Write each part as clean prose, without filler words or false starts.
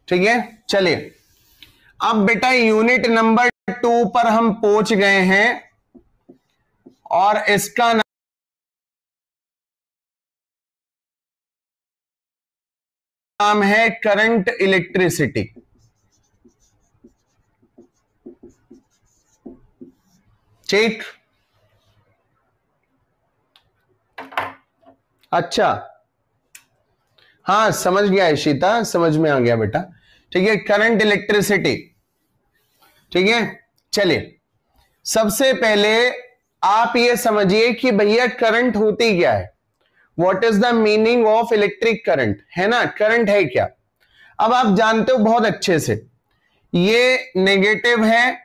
ठीक है, चलिए अब बेटा यूनिट नंबर 2 पर हम पहुंच गए हैं और इसका नाम है करंट इलेक्ट्रिसिटी। ठीक, अच्छा, हाँ समझ गया इशिता, समझ में आ गया बेटा। ठीक है, करंट इलेक्ट्रिसिटी। ठीक है, चलिए सबसे पहले आप ये समझिए कि भैया करंट होती क्या है, what is the meaning of electric current, है ना, करंट है क्या। अब आप जानते हो बहुत अच्छे से, ये नेगेटिव है,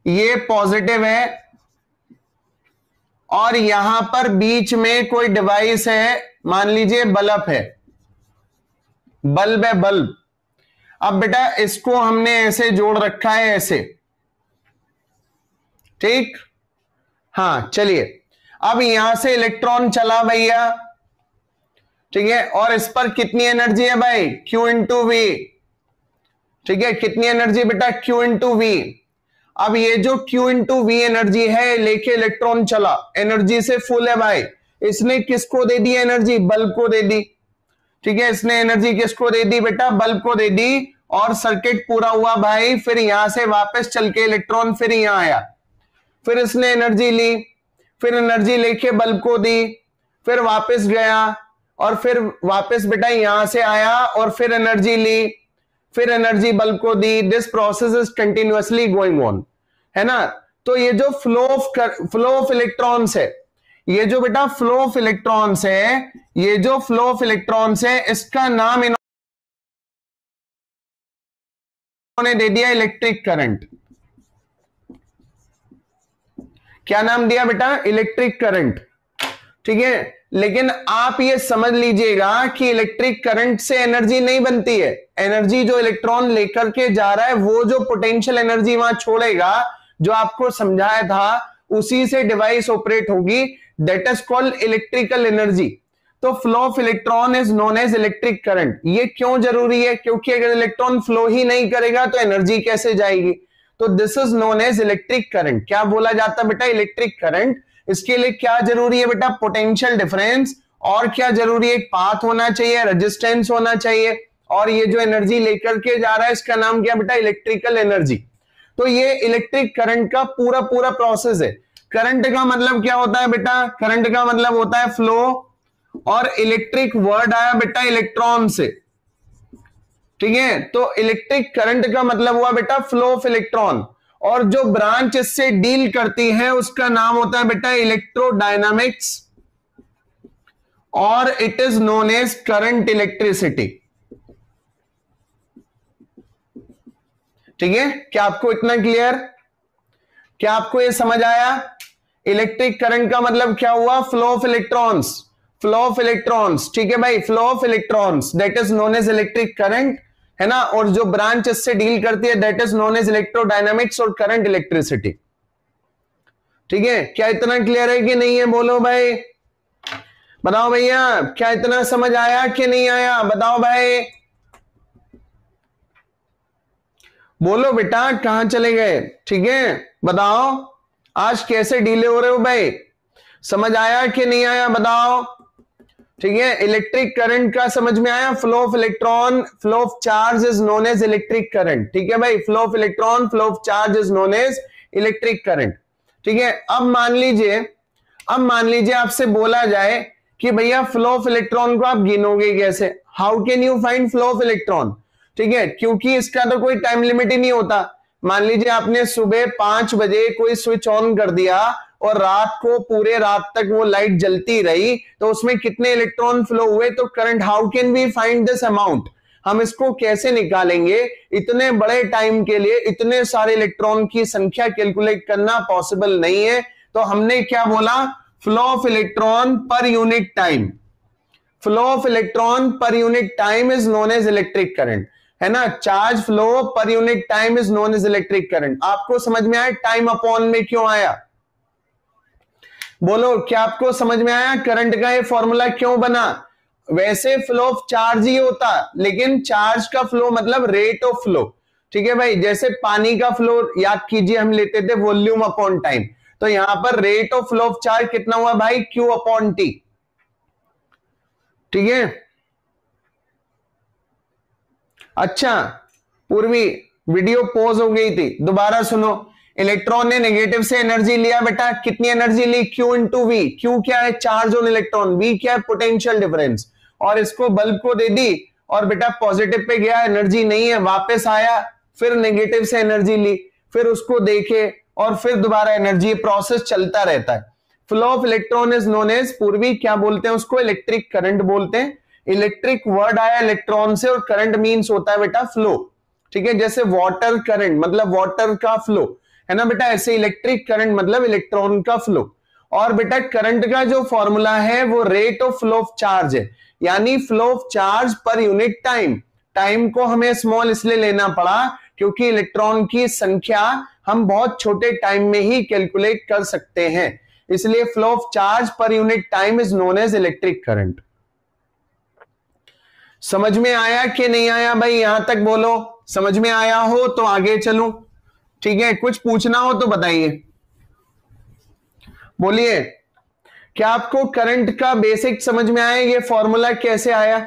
ये पॉजिटिव है, और यहां पर बीच में कोई डिवाइस है, मान लीजिए बल्ब है, बल्ब है, बल्ब। अब बेटा इसको हमने ऐसे जोड़ रखा है, ऐसे, ठीक, हाँ चलिए, अब यहां से इलेक्ट्रॉन चला भैया, ठीक है, और इस पर कितनी एनर्जी है भाई, Q इंटू वी। ठीक है, कितनी एनर्जी बेटा, Q इंटू वी। अब ये जो Q इंटू वी एनर्जी है, लेके इलेक्ट्रॉन चला, एनर्जी से फुल है भाई, इसने किसको दे दी एनर्जी, बल्ब को दे दी। ठीक है, इसने एनर्जी किसको दे दी बेटा, बल्ब को दे दी, और सर्किट पूरा हुआ भाई। फिर यहां से वापस चल के इलेक्ट्रॉन फिर यहां आया, फिर इसने एनर्जी ली, फिर एनर्जी लेके बल्ब को दी, फिर वापस गया, और फिर वापस बेटा यहां से आया और फिर एनर्जी ली, फिर एनर्जी बल्ब को दी। This process is continuously going on, है ना। तो ये जो फ्लो ऑफ इलेक्ट्रॉन्स है, ये जो बेटा फ्लो ऑफ इलेक्ट्रॉन्स है, ये जो फ्लो ऑफ इलेक्ट्रॉन्स है, इसका नाम इन्होंने दे दिया इलेक्ट्रिक करंट। क्या नाम दिया बेटा, इलेक्ट्रिक करंट। ठीक है, लेकिन आप ये समझ लीजिएगा कि इलेक्ट्रिक करंट से एनर्जी नहीं बनती है। एनर्जी जो इलेक्ट्रॉन लेकर के जा रहा है, वो जो पोटेंशियल एनर्जी वहां छोड़ेगा, जो आपको समझाया था, उसी से डिवाइस ऑपरेट होगी, that is called electrical energy. तो flow of electron is known as electric current. ये क्यों जरूरी है, क्योंकि अगर इलेक्ट्रॉन फ्लो ही नहीं करेगा तो एनर्जी कैसे जाएगी। तो this is known as electric current. क्या बोला जाता है बेटा, इलेक्ट्रिक करंट। इसके लिए क्या जरूरी है बेटा, पोटेंशियल डिफरेंस, और क्या जरूरी है, पाथ होना चाहिए, रेजिस्टेंस होना चाहिए, और ये जो एनर्जी लेकर के जा रहा है, इसका नाम क्या बेटा, इलेक्ट्रिकल एनर्जी। तो ये इलेक्ट्रिक करंट का पूरा पूरा प्रोसेस है। करंट का मतलब क्या होता है बेटा, करंट का मतलब होता है फ्लो, और इलेक्ट्रिक वर्ड आया बेटा इलेक्ट्रॉन से। ठीक है, तो इलेक्ट्रिक करंट का मतलब हुआ बेटा फ्लो ऑफ इलेक्ट्रॉन, और जो ब्रांच इससे डील करती है उसका नाम होता है बेटा इलेक्ट्रोडायनामिक्स, और it is known as current electricity. ठीक है, क्या आपको इतना क्लियर, क्या आपको ये समझ आया। इलेक्ट्रिक करंट का मतलब क्या हुआ, flow of electrons, flow of electrons. ठीक है भाई, flow of electrons that is known as electric current, है ना, और जो ब्रांच इससे डील करती है that is known as electrodynamics और करंट इलेक्ट्रिसिटी। ठीक है, क्या इतना क्लियर है कि नहीं है, बोलो भाई, बताओ भैया, क्या इतना समझ आया कि नहीं आया, बताओ भाई, बोलो बेटा, कहां चले गए। ठीक है, बताओ आज कैसे डीले हो रहे हो भाई, समझ आया कि नहीं आया, बताओ। ठीक है, इलेक्ट्रिक करंट का समझ में आया, flow of electron, flow of charge is known as electric current. ठीक है भाई, flow of electron, flow of charge is known as electric current. ठीक है, अब मान लीजिए आपसे बोला जाए कि भैया फ्लो ऑफ इलेक्ट्रॉन को आप गिनोगे कैसे, how can you find flow of electron. ठीक है, क्योंकि इसका तो कोई टाइम लिमिट ही नहीं होता। मान लीजिए आपने सुबह 5 बजे कोई स्विच ऑन कर दिया और रात को पूरे रात तक वो लाइट जलती रही, तो उसमें कितने इलेक्ट्रॉन फ्लो हुए, तो current, how can we find this amount, हम इसको कैसे निकालेंगे। इतने बड़े टाइम के लिए इतने सारे इलेक्ट्रॉन की संख्या कैलकुलेट करना पॉसिबल नहीं है। तो हमने क्या बोला, flow of electron per unit time, flow of electron per unit time is known as electric current, है ना। Charge flow per unit time is known as electric current. आपको समझ में आया टाइम अपॉन में क्यों आया, बोलो, क्या आपको समझ में आया करंट का ये फॉर्मूला क्यों बना। वैसे फ्लो ऑफ चार्ज ही होता, लेकिन चार्ज का फ्लो मतलब रेट ऑफ फ्लो। ठीक है भाई, जैसे पानी का फ्लो याद कीजिए हम लेते थे वॉल्यूम अपॉन टाइम, तो यहां पर rate of flow of charge कितना हुआ भाई, Q अपॉन टी। ठीक है, अच्छा पूर्वी वीडियो पॉज हो गई थी, दोबारा सुनो। इलेक्ट्रॉन ने नेगेटिव से एनर्जी लिया बेटा, कितनी एनर्जी ली, Q इंटू वी। Q क्या है, चार्ज ऑन इलेक्ट्रॉन, V क्या है, पोटेंशियल डिफरेंस, और इसको बल्ब को दे दी, और बेटा पॉजिटिव पे गया, एनर्जी नहीं है, वापस आया, फिर नेगेटिव से एनर्जी ली, फिर उसको देखे, और फिर दोबारा एनर्जी, प्रोसेस चलता रहता है। Flow of electron is known as, Purvi क्या बोलते हैं उसको, इलेक्ट्रिक करंट बोलते हैं। इलेक्ट्रिक वर्ड आया इलेक्ट्रॉन से, और करंट मींस होता है बेटा फ्लो। ठीक है, जैसे वाटर करंट मतलब वाटर का फ्लो है ना बेटा, ऐसे इलेक्ट्रिक करंट मतलब इलेक्ट्रॉन का फ्लो। और बेटा करंट का जो फॉर्मूला है वो rate of flow of charge है, यानी flow of charge per unit time. Time को हमें स्मॉल इसलिए लेना पड़ा क्योंकि इलेक्ट्रॉन की संख्या हम बहुत छोटे टाइम में ही कैलकुलेट कर सकते हैं, इसलिए flow of charge per unit time is known as electric current. समझ में आया कि नहीं आया भाई, यहां तक बोलो, समझ में आया हो तो आगे चलूं। ठीक है, कुछ पूछना हो तो बताइए, बोलिए। क्या आपको करंट का बेसिक समझ में आया, ये फॉर्मूला कैसे आया?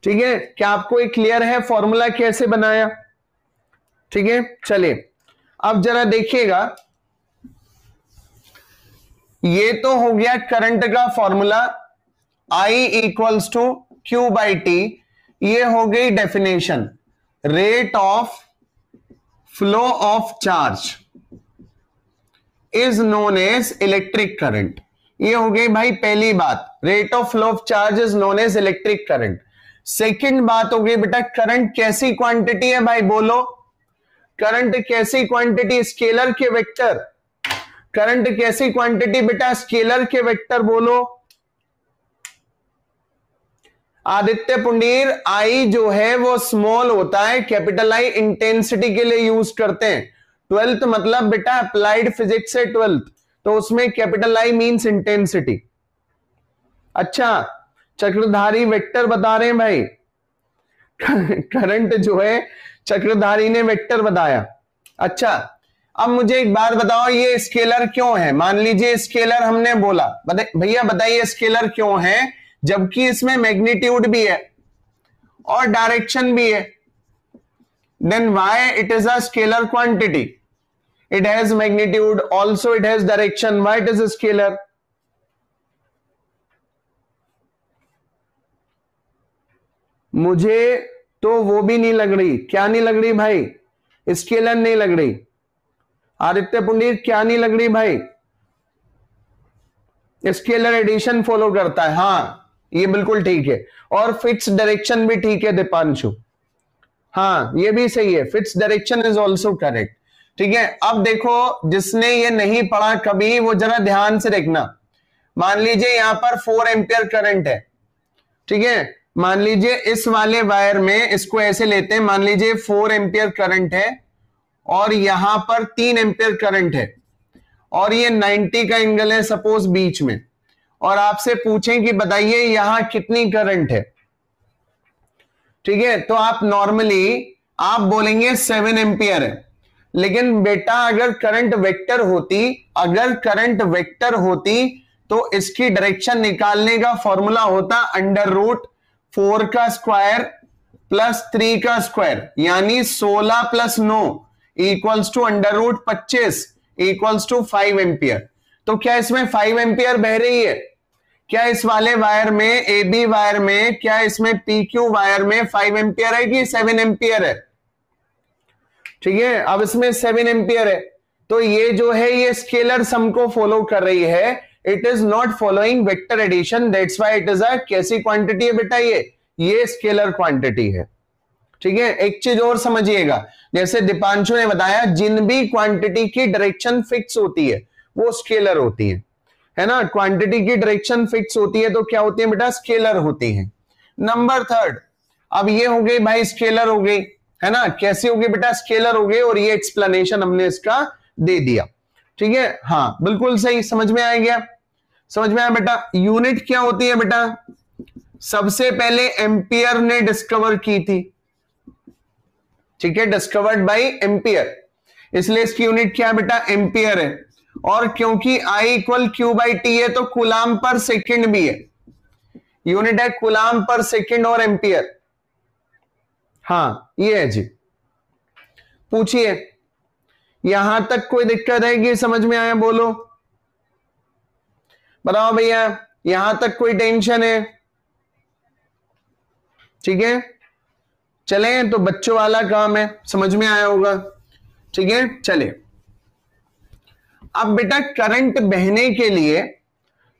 ठीक है, क्या आपको एक क्लियर है फॉर्मूला कैसे बनाया? ठीक है, चलिए अब जरा देखिएगा, ये तो हो गया करंट का formula, I equals to Q by T, ये हो गई definition, rate of flow of charge is known as electric current. ये हो गई भाई पहली बात, rate of flow of charge is known as electric current. Second बात हो गई बेटा, करंट कैसी क्वांटिटी है भाई, बोलो। करंट कैसी क्वांटिटी, स्केलर के वेक्टर। करंट कैसी क्वांटिटी बेटा, स्केलर के वेक्टर, बोलो। आदित्य पुंडीर, आई जो है वो स्मॉल होता है, कैपिटल आई इंटेंसिटी के लिए यूज करते हैं। 12th मतलब बेटा अप्लाइड फिजिक्स है 12th, तो उसमें कैपिटल आई मींस इंटेंसिटी। अच्छा, चक्रधारी वेक्टर बता रहे हैं भाई, करंट जो है चक्रधारी ने वेक्टर बताया। अच्छा, अब मुझे एक बात बताओ, ये स्केलर क्यों है? मान लीजिए स्केलर हमने बोला, भैया बताइए स्केलर क्यों है, जबकि इसमें मैग्नीट्यूड भी है और डायरेक्शन भी है। Then why it is a scalar quantity? It has magnitude, also it has direction, why it is a scalar? मुझे तो वो भी नहीं लग रही। क्या नहीं लग रही भाई? स्केलर नहीं लग रही। आदित्य पुंडीर, क्या नहीं लग रही भाई? स्केलर एडिशन फॉलो करता है, हाँ ये बिल्कुल ठीक है, और फिक्स डायरेक्शन भी ठीक है दीपांशु, हाँ ये भी सही है, fix direction is also correct. ठीक है, अब देखो जिसने ये नहीं पढ़ा कभी, वो जरा ध्यान से देखना। मान लीजिए यहां पर 4 एम्पियर करंट है, ठीक है, मान लीजिए इस वाले वायर में, इसको ऐसे लेते हैं, मान लीजिए 4 एम्पियर करंट है और यहां पर 3 एम्पियर करंट है, और ये 90 का एंगल है सपोज बीच में, और आपसे पूछें कि बताइए यहां कितनी करंट है। ठीक है, तो आप नॉर्मली आप बोलेंगे 7 एम्पियर है, लेकिन बेटा अगर करंट वेक्टर होती, तो इसकी डायरेक्शन निकालने का फॉर्मूला होता √4 का स्क्वायर प्लस 3 का स्क्वायर, यानी 16 plus 9 equals to √25 equals to 5 ampere. तो क्या इसमें 5 एम्पियर बह रही है? क्या इस वाले वायर में, ए बी वायर में, क्या इसमें PQ वायर में 5 एम्पियर है कि 7 एम्पियर है? ठीक है, अब इसमें 7 एम्पियर है, तो ये जो है ये स्केलर सम को फॉलो कर रही है, it is not following vector addition, that's why it is a कैसी क्वांटिटी है बेटा, ये स्केलर क्वांटिटी है। ठीक है, एक चीज और समझिएगा, जैसे दीपांशु ने बताया, जिन भी क्वांटिटी की डायरेक्शन फिक्स होती है वो स्केलर होती है ना, क्वांटिटी की डायरेक्शन फिक्स होती है तो क्या होती है बेटा, स्केलर होती है। नंबर 3, अब ये हो गई भाई स्केलर हो गई, है ना, कैसी होगी बेटा, स्केलर हो गई, और ये एक्सप्लेनेशन हमने इसका दे दिया। ठीक है, हाँ बिल्कुल सही, समझ में आ गया, समझ में आया बेटा? यूनिट क्या होती है बेटा? सबसे पहले एम्पियर ने डिस्कवर की थी, ठीक है, डिस्कवर्ड बाय एम्पियर, इसलिए इसकी यूनिट क्या है बेटा? एम्पियर है। और क्योंकि I equal Q by T है तो कूलाम पर सेकंड भी है, यूनिट है कूलाम पर सेकंड और एम्पियर। हाँ ये है जी। पूछिए, यहां तक कोई दिक्कत है कि समझ में आया? बोलो, बताओ भैया, यहां तक कोई टेंशन है? ठीक है, चले तो बच्चों वाला काम है, समझ में आया होगा, ठीक है। चले, अब बेटा करंट बहने के लिए,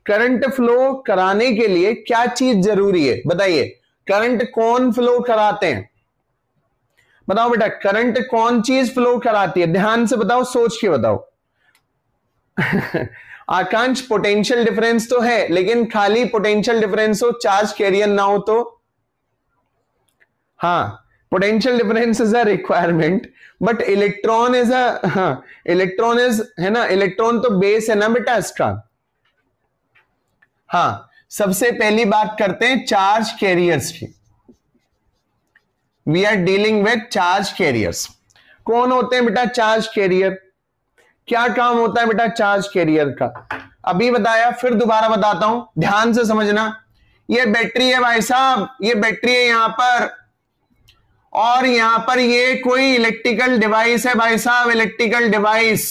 करंट फ्लो कराने के लिए क्या चीज जरूरी है बताइए? करंट कौन फ्लो कराते हैं? बताओ बेटा, करंट कौन चीज फ्लो कराती है? ध्यान से बताओ, सोच के बताओ। आकांक्ष, पोटेंशियल डिफरेंस तो है, लेकिन खाली पोटेंशियल डिफरेंस हो, चार्ज कैरियर ना हो तो? हाँ, potential difference is a requirement, but electron is electron is, है ना, इलेक्ट्रॉन तो बेस है ना बेटा इसका। हाँ, सबसे पहली बात करते हैं चार्ज कैरियर्स की। We are dealing with charge carriers. कौन होते हैं बेटा चार्ज कैरियर? क्या काम होता है बेटा चार्ज कैरियर का? अभी बताया, फिर दोबारा बताता हूं, ध्यान से समझना। ये बैटरी है भाई साहब, ये बैटरी है यहां पर, और यहां पर ये कोई इलेक्ट्रिकल डिवाइस है भाई साहब, इलेक्ट्रिकल डिवाइस।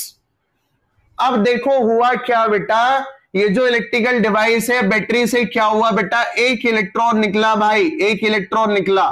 अब देखो हुआ क्या बेटा, ये जो इलेक्ट्रिकल डिवाइस है, बैटरी से क्या हुआ बेटा? एक इलेक्ट्रॉन निकला भाई, एक इलेक्ट्रॉन निकला,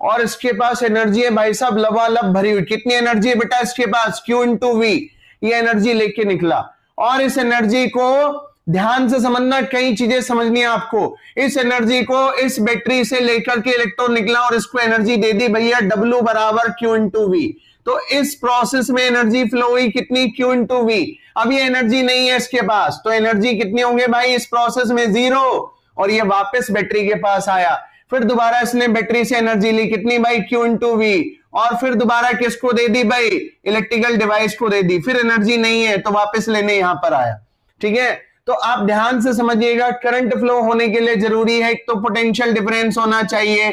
और इसके पास एनर्जी है भाई साहब लबालब भरी हुई। कितनी एनर्जी है बेटा इसके पास? Q इंटू वी, ये एनर्जी लेके निकला। और इस एनर्जी को ध्यान से समझना, कई चीजें समझनी है आपको। इस एनर्जी को इस बैटरी से लेकर के इलेक्ट्रॉन निकला और इसको एनर्जी दे दी भैया W बराबर Q इंटू वी। तो इस प्रोसेस में एनर्जी फ्लो हुई कितनी? Q into V. अब ये एनर्जी नहीं है इसके पास, तो एनर्जी कितनी होंगे भाई इस प्रोसेस में? 0। और ये वापस बैटरी के पास आया, फिर दोबारा इसने बैटरी से एनर्जी ली, कितनी भाई? Q into V. और फिर दोबारा किसको दे दी भाई? इलेक्ट्रिकल डिवाइस को दे दी। फिर एनर्जी नहीं है तो वापस लेने यहां पर आया, ठीक है। तो आप ध्यान से समझिएगा, करंट फ्लो होने के लिए जरूरी है एक तो पोटेंशियल डिफरेंस होना चाहिए,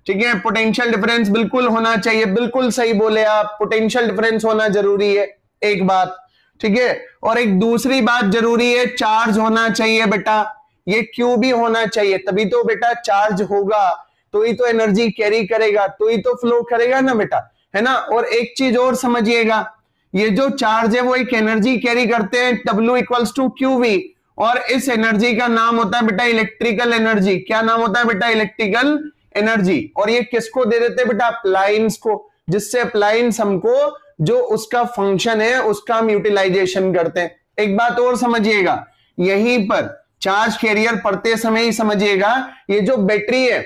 ठीक है, पोटेंशियल डिफरेंस बिल्कुल होना चाहिए, बिल्कुल सही बोले आप, पोटेंशियल डिफरेंस होना जरूरी है, एक बात, ठीक है। और एक दूसरी बात जरूरी है, चार्ज होना चाहिए बेटा, ये Q भी होना चाहिए, तभी तो बेटा चार्ज होगा, तो ही तो एनर्जी कैरी करेगा, तो ही तो फ्लो करेगा ना बेटा, है ना। और एक चीज और समझिएगा, ये जो चार्ज है वो एक एनर्जी कैरी करते हैं, W equals to Q V, और इस एनर्जी का नाम होता है बेटा इलेक्ट्रिकल एनर्जी। क्या नाम होता है बेटा? Electrical energy. और ये किसको दे देते हैं बेटा? अप्लायंस को, जिससे अप्लायंस हमको जो उसका फंक्शन है उसका हम यूटिलाइजेशन करते हैं। एक बात और समझिएगा, यहीं पर चार्ज कैरियर पढ़ते समय ही समझिएगा, ये जो बैटरी है,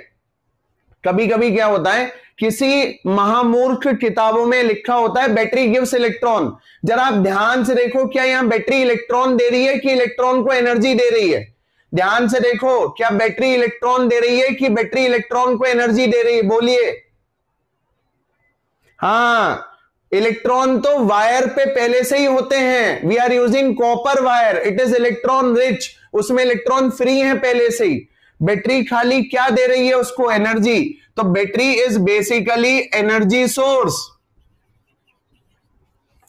कभी कभी क्या होता है, किसी महामूर्ख किताबों में लिखा होता है बैटरी गिव्स इलेक्ट्रॉन। जरा आप ध्यान से देखो, क्या यहां बैटरी इलेक्ट्रॉन दे रही है कि इलेक्ट्रॉन को एनर्जी दे रही है? ध्यान से देखो, क्या बैटरी इलेक्ट्रॉन दे रही है कि बैटरी इलेक्ट्रॉन को एनर्जी दे रही है? बोलिए। हाँ, इलेक्ट्रॉन तो वायर पे पहले से ही होते हैं, we are using copper wire, it is electron rich, उसमें इलेक्ट्रॉन फ्री है पहले से ही। बैटरी खाली क्या दे रही है उसको? एनर्जी। तो battery is basically energy source,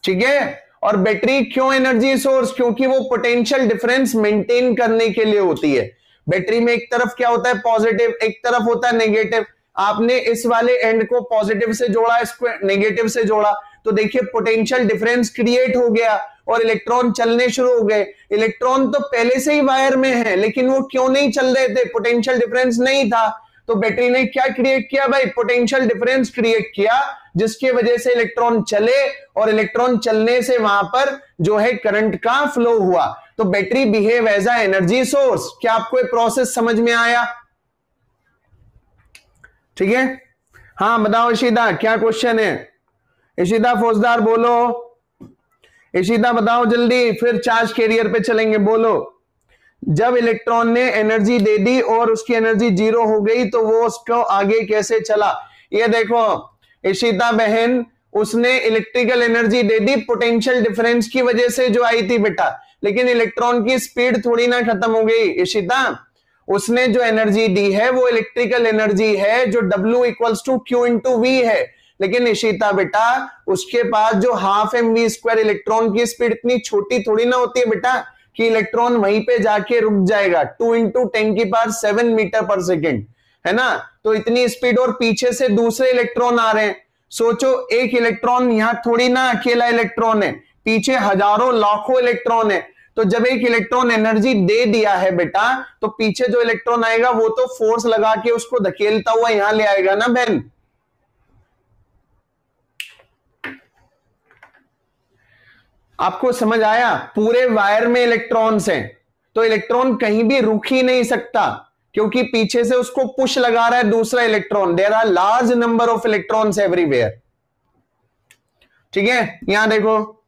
ठीक है। और बैटरी क्यों एनर्जी सोर्स? क्योंकि वो पोटेंशियल डिफरेंस मेंटेन करने के लिए होती है। बैटरी में एक तरफ क्या होता है? पॉजिटिव, एक तरफ होता है नेगेटिव। आपने इस वाले एंड को पॉजिटिव से जोड़ा, इसको नेगेटिव से जोड़ा, तो देखिए पोटेंशियल डिफरेंस क्रिएट हो गया और इलेक्ट्रॉन चलने शुरू हो गए। इलेक्ट्रॉन तो पहले से ही वायर में है, लेकिन वो क्यों नहीं चल रहे थे? पोटेंशियल डिफरेंस नहीं था। तो बैटरी ने क्या क्रिएट किया भाई? पोटेंशियल डिफरेंस क्रिएट किया, जिसकी वजह से इलेक्ट्रॉन चले, और इलेक्ट्रॉन चलने से वहां पर जो है करंट का फ्लो हुआ। तो battery behave as a energy source. क्या आपको ये प्रोसेस समझ में आया? ठीक है, हाँ बताओ इशिता, क्या क्वेश्चन है? इशिता फौजदार बोलो, इशिता बताओ जल्दी, फिर चार्ज कैरियर पे चलेंगे। बोलो। जब इलेक्ट्रॉन ने एनर्जी दे दी और उसकी एनर्जी 0 हो गई, तो वो उसको आगे कैसे चला? ये देखो इशिता बहन, उसने electrical energy they the potential difference की वजह से जो आई थी बेटा, लेकिन इलेक्ट्रॉन की स्पीड थोड़ी ना खत्म हो गई इशिता। उसने जो एनर्जी दी है वो इलेक्ट्रिकल एनर्जी है जो W equals to Q into V है। लेकिन इशिता बेटा उसके पास जो हाफ mv² इलेक्ट्रॉन की स्पीड इतनी छोटी थोड़ी ना होती है बेटा कि इलेक्ट्रॉन वहीं पे जाके रुक जाएगा। 2 इंटू 10⁷ मीटर पर सेकेंड है ना। तो इतनी स्पीड और पीछे से दूसरे इलेक्ट्रॉन आ रहे हैं। सोचो एक इलेक्ट्रॉन यहां थोड़ी ना अकेला इलेक्ट्रॉन है, पीछे हजारों लाखों इलेक्ट्रॉन है। तो जब एक इलेक्ट्रॉन एनर्जी दे दिया है बेटा तो पीछे जो इलेक्ट्रॉन आएगा वो तो फोर्स लगा के उसको धकेलता हुआ यहां ले आएगा ना बहन। आपको समझ आया? पूरे वायर में इलेक्ट्रॉन्स हैं तो इलेक्ट्रॉन कहीं भी रुक ही नहीं सकता क्योंकि पीछे से उसको पुश लगा रहा है दूसरा electron. There are large number of electrons everywhere. ठीक है, यहां देखो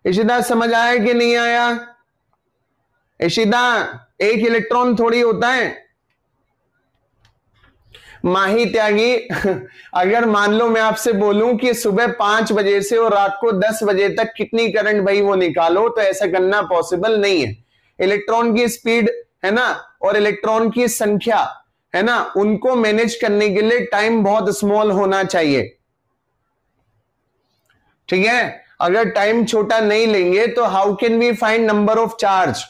इशिता, समझ आया कि नहीं आया? इशिता एक इलेक्ट्रॉन थोड़ी होता है माही त्यागी। अगर मान लो मैं आपसे बोलूं कि सुबह 5 बजे से और रात को 10 बजे तक कितनी करंट भाई वो निकालो, तो ऐसा करना पॉसिबल नहीं है। इलेक्ट्रॉन की स्पीड है ना और इलेक्ट्रॉन की संख्या है ना, उनको मैनेज करने के लिए टाइम बहुत स्मॉल होना चाहिए। ठीक है, अगर टाइम छोटा नहीं लेंगे तो how can we find number of charge.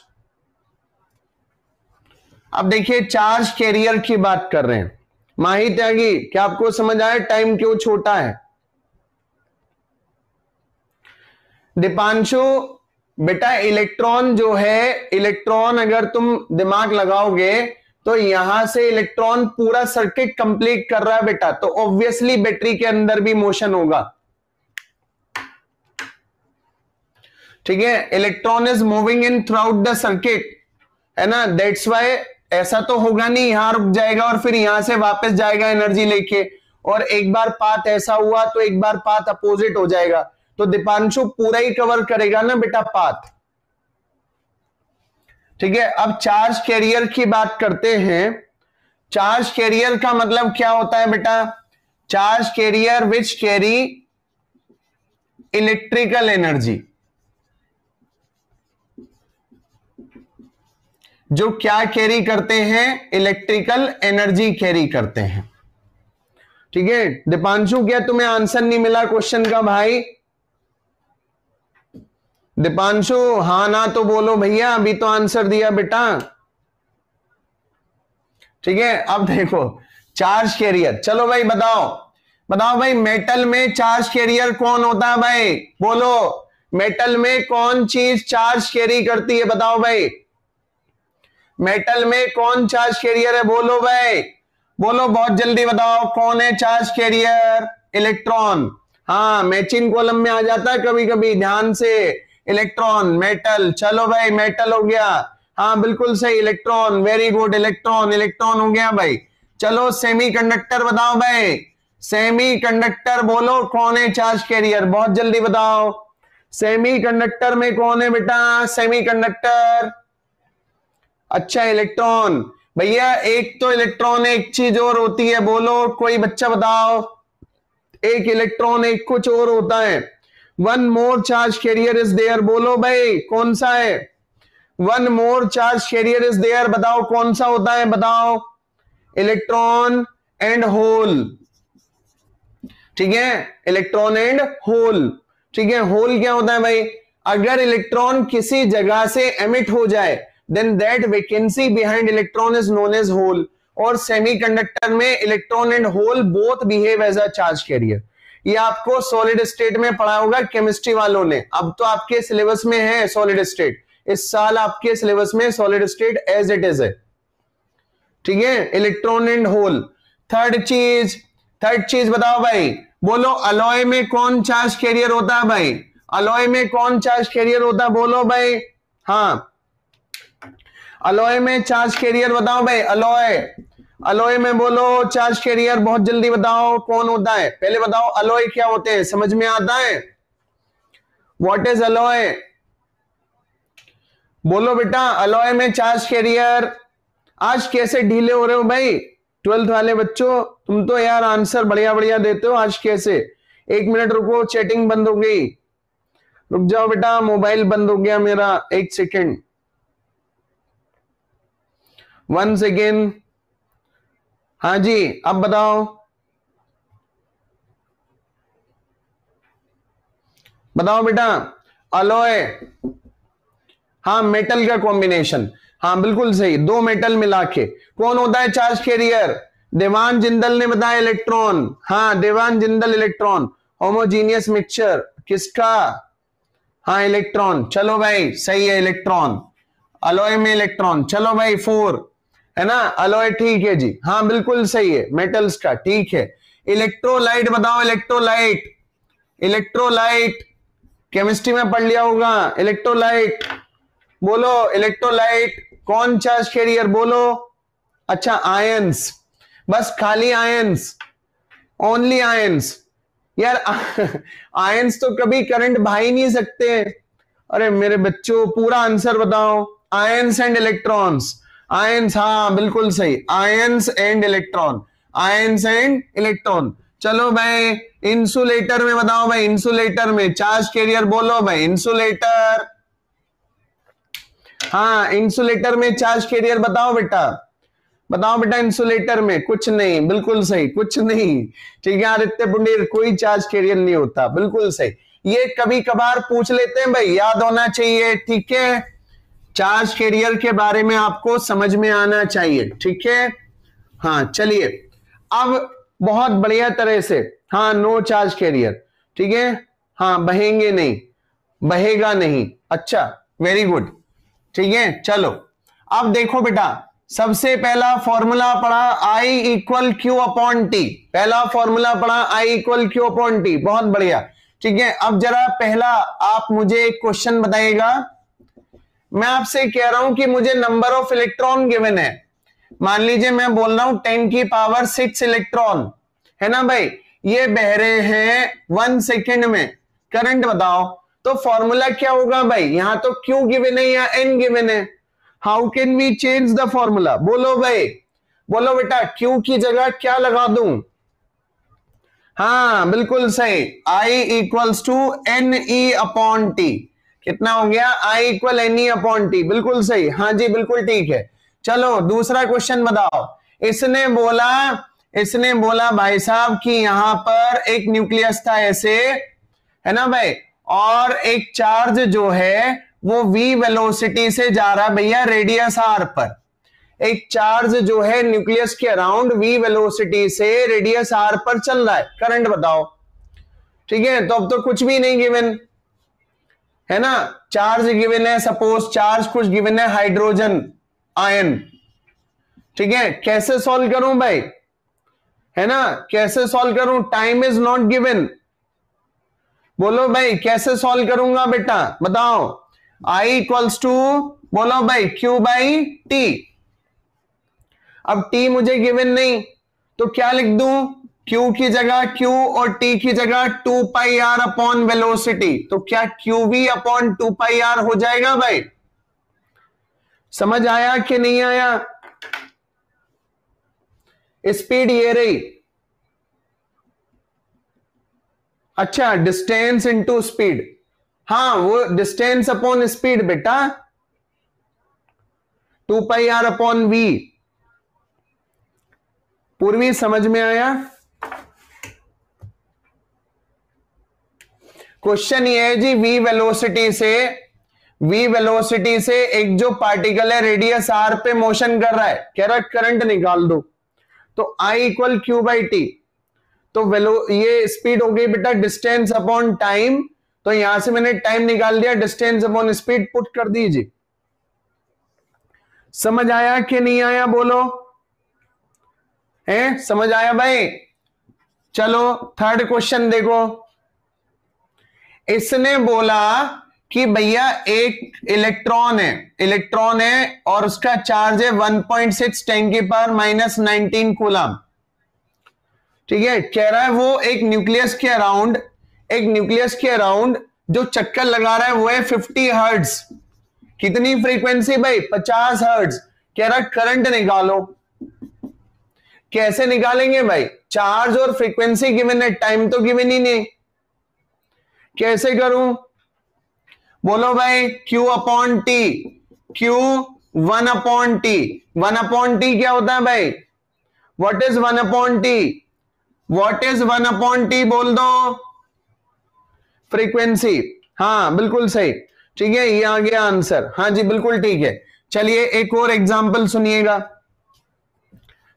अब देखिए चार्ज कैरियर की बात कर रहे हैं। माही त्यागी, क्या आपको समझ आया टाइम क्यों छोटा है? दीपांशु बेटा इलेक्ट्रॉन जो है, इलेक्ट्रॉन अगर तुम दिमाग लगाओगे तो यहां से इलेक्ट्रॉन पूरा सर्किट कंप्लीट कर रहा है बेटा, तो ऑब्वियसली बैटरी के अंदर भी मोशन होगा। ठीक है, electron is moving in through out the circuit है ना। दैट्स वाई ऐसा तो होगा नहीं यहां रुक जाएगा और फिर यहां से वापस जाएगा एनर्जी लेके, और एक बार पाथ ऐसा हुआ तो एक बार पाथ अपोजिट हो जाएगा। तो दीपांशु पूरा ही कवर करेगा ना बेटा पाथ। ठीक है, अब चार्ज कैरियर की बात करते हैं। चार्ज कैरियर का मतलब क्या होता है बेटा? Charge carrier which carry electrical energy, जो क्या कैरी करते हैं? इलेक्ट्रिकल एनर्जी कैरी करते हैं। ठीक है दीपांशु, क्या तुम्हें आंसर नहीं मिला क्वेश्चन का भाई? दीपांशु हाँ ना तो बोलो भैया, अभी तो आंसर दिया बेटा। ठीक है, अब देखो चार्ज कैरियर, चलो भाई बताओ बताओ भाई, मेटल में चार्ज कैरियर कौन होता है भाई? बोलो, मेटल में कौन चीज चार्ज कैरी करती है? बताओ भाई, मेटल में कौन चार्ज कैरियर है? बोलो भाई, बोलो बहुत जल्दी बताओ, कौन है चार्ज कैरियर? इलेक्ट्रॉन। हाँ, मैचिंग कॉलम में आ जाता है कभी कभी, ध्यान से। इलेक्ट्रॉन, मेटल, चलो भाई मेटल हो गया। हाँ बिल्कुल सही, electron, very good, electron, electron हो गया भाई। चलो सेमीकंडक्टर बताओ भाई, सेमीकंडक्टर बोलो कौन है चार्ज कैरियर? बहुत जल्दी बताओ, सेमीकंडक्टर में कौन है बेटा? सेमीकंडक्टर, अच्छा इलेक्ट्रॉन। भैया एक तो इलेक्ट्रॉन, एक चीज और होती है, बोलो कोई बच्चा बताओ। एक इलेक्ट्रॉन एक कुछ और होता है। One more charge carrier is there, बोलो भाई कौन सा है? One more charge carrier is there, बताओ कौन सा होता है? बताओ, इलेक्ट्रॉन एंड होल। ठीक है, इलेक्ट्रॉन एंड होल। ठीक है, होल क्या होता है भाई? अगर इलेक्ट्रॉन किसी जगह से एमिट हो जाए then that vacancy behind electron is known as hole। और सेमीकंडक्टर में electron and hole both behave as a charge carrier. ये आपको सॉलिड स्टेट में पढ़ा होगा केमिस्ट्री वालों ने, अब तो आपके सिलेबस में है सॉलिड स्टेट। इस साल आपके सिलेबस में solid state as it is है। ठीक है, इलेक्ट्रॉन एंड होल। थर्ड चीज बताओ भाई, बोलो अलॉय में कौन चार्ज कैरियर होता है भाई? अलॉय में कौन चार्ज कैरियर होता है? बोलो भाई। हाँ, अलॉय में चार्ज कैरियर बताओ भाई। अलॉय में बोलो चार्ज कैरियर, बहुत जल्दी बताओ कौन होता है? पहले बताओ अलॉय क्या होते हैं, समझ में आता है? What is alloy? बोलो बेटा, अलॉय में चार्ज कैरियर। आज कैसे ढीले हो रहे हो भाई 12th वाले बच्चों? तुम तो यार आंसर बढ़िया बढ़िया देते हो, आज कैसे? 1 मिनट रुको, चैटिंग बंद हो गई। रुक जाओ बेटा, मोबाइल बंद हो गया मेरा, एक सेकेंड, 1 सेकेंड। हाँ जी, अब बताओ, बताओ बेटा। अलॉय, हाँ मेटल का कॉम्बिनेशन, हाँ बिल्कुल सही, दो मेटल मिला के कौन होता है चार्ज कैरियर? देवान जिंदल ने बताया इलेक्ट्रॉन, हाँ देवान जिंदल इलेक्ट्रॉन। होमोजीनियस मिक्सचर किसका? हाँ इलेक्ट्रॉन, चलो भाई सही है इलेक्ट्रॉन, अलॉय में इलेक्ट्रॉन, चलो भाई 4 है ना, अलॉय ठीक है जी, हाँ बिल्कुल सही है, मेटल्स का ठीक है। इलेक्ट्रोलाइट बताओ, इलेक्ट्रोलाइट, इलेक्ट्रोलाइट केमिस्ट्री में पढ़ लिया होगा, इलेक्ट्रोलाइट बोलो, इलेक्ट्रोलाइट कौन चार्ज कैरियर बोलो? अच्छा आयंस, बस खाली आयंस, ओनली आयंस। यार आयंस तो कभी करंट बहा ही नहीं सकते। अरे मेरे बच्चों पूरा आंसर बताओ, आयंस एंड इलेक्ट्रॉन्स, आयंस, हाँ बिल्कुल सही, ions and electron, ions and electron. चलो भाई इंसुलेटर में बताओ भाई, इंसुलेटर में चार्ज कैरियर बोलो भाई, इंसुलेटर, हाँ इंसुलेटर में चार्ज कैरियर बताओ बेटा, बताओ बेटा इंसुलेटर में। कुछ नहीं, बिल्कुल सही, कुछ नहीं, ठीक है आदित्य पुंडीर, कोई चार्ज कैरियर नहीं होता, बिल्कुल सही। ये कभी कभार पूछ लेते हैं भाई, याद होना चाहिए, ठीक है, चार्ज कैरियर के बारे में आपको समझ में आना चाहिए, ठीक है। हाँ चलिए, अब बहुत बढ़िया तरह से, हाँ नो चार्ज कैरियर, ठीक है, हाँ बहेंगे नहीं, बहेगा नहीं, अच्छा वेरी गुड, ठीक है। चलो अब देखो बेटा, सबसे पहला फॉर्मूला पढ़ा I equal Q upon T, पहला फॉर्मूला पढ़ा I equal Q upon T, बहुत बढ़िया, ठीक है। अब जरा पहला आप मुझे एक क्वेश्चन बताइएगा, मैं आपसे कह रहा हूं कि मुझे नंबर ऑफ इलेक्ट्रॉन गिवन है, मान लीजिए मैं बोल रहा हूं 10 की पावर 6 इलेक्ट्रॉन, है ना भाई, ये बह रहे हैं 1 सेकेंड में, करंट बताओ, तो फॉर्मूला क्या होगा भाई? यहां तो Q गिवन है या N गिवन है, how can we change the formula? बोलो भाई, बोलो बेटा, Q की जगह क्या लगा दूं? हाँ बिल्कुल सही, I equals to N E upon T, कितना हो गया? I equal N E upon T, बिल्कुल सही, हाँ जी बिल्कुल ठीक है। चलो दूसरा क्वेश्चन बताओ, इसने बोला भाई साहब कि यहां पर एक न्यूक्लियस था ऐसे, है ना भाई, और एक चार्ज जो है वो v वेलोसिटी से जा रहा है भैया रेडियस r पर, एक चार्ज जो है न्यूक्लियस के अराउंड v वेलोसिटी से रेडियस r पर चल रहा है, करंट बताओ, ठीक है। तो अब तो कुछ भी नहीं गिवन है ना, चार्ज गिवन है, सपोज चार्ज कुछ गिवन है, हाइड्रोजन आयन, ठीक है, कैसे सॉल्व करूं भाई, है ना, कैसे सॉल्व करूं? टाइम इज नॉट गिवन, बोलो भाई कैसे सॉल्व करूंगा बेटा, बताओ। I इक्वल्स टू, बोलो भाई Q बाई टी, अब T मुझे गिवन नहीं तो क्या लिख दूं? Q की जगह Q और T की जगह 2 पाई R अपॉन वेलोसिटी, तो क्या QV अपॉन 2 पाई R हो जाएगा भाई? समझ आया कि नहीं आया? स्पीड ये रही, अच्छा डिस्टेंस इनटू स्पीड, हाँ वो डिस्टेंस अपॉन स्पीड बेटा, 2 पाई आर अपॉन वी, पूर्वी समझ में आया? क्वेश्चन ये है जी, वी वेलोसिटी से एक जो पार्टिकल है रेडियस आर पे मोशन कर रहा है, कह रहा है करंट निकाल दो, तो I equal Q by T, तो ये स्पीड हो गई बेटा डिस्टेंस अपॉन टाइम, तो यहां से मैंने टाइम निकाल दिया, डिस्टेंस अपॉन स्पीड पुट कर दीजिए। समझ आया कि नहीं आया बोलो, है समझ आया भाई? चलो थर्ड क्वेश्चन देखो, इसने बोला कि भैया एक इलेक्ट्रॉन है और उसका चार्ज है 1.6 10 की पावर माइनस 19 कूलम, ठीक है, कह रहा है वो एक न्यूक्लियस के अराउंड जो चक्कर लगा रहा है वो है 50 हर्ट्ज, कितनी फ्रीक्वेंसी भाई? 50 हर्ट्ज, कह रहा है करंट निकालो, कैसे निकालेंगे भाई? चार्ज और फ्रीक्वेंसी गिवन है, टाइम तो गिवन ही नहीं, कैसे करूं? बोलो भाई Q upon T, Q 1 upon T. 1 upon T क्या होता है भाई? What is 1 upon T? What is 1 upon T बोल दो। फ्रीक्वेंसी। हाँ बिल्कुल सही, ठीक है, ये आ गया आंसर। हाँ जी बिल्कुल ठीक है। चलिए एक और एग्जाम्पल सुनिएगा,